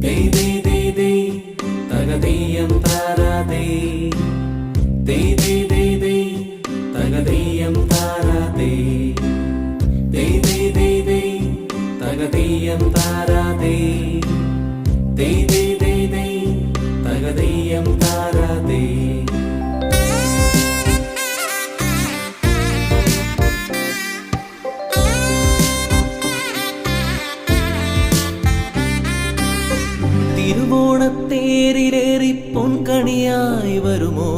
ദേ ദേ ദേ ദേ തകതീയം താരാതേ ദേ ദേ ദേ ദേ തകതീയം താരാതേ ദേ ദേ ദേ ദേ തകതീയം താരാതേ ദേ ദേ ദേ ദേ തകതീയം താരാതേ തിരുവോണത്തേരിലേറി പൊൻകണിയായി വരുമോ?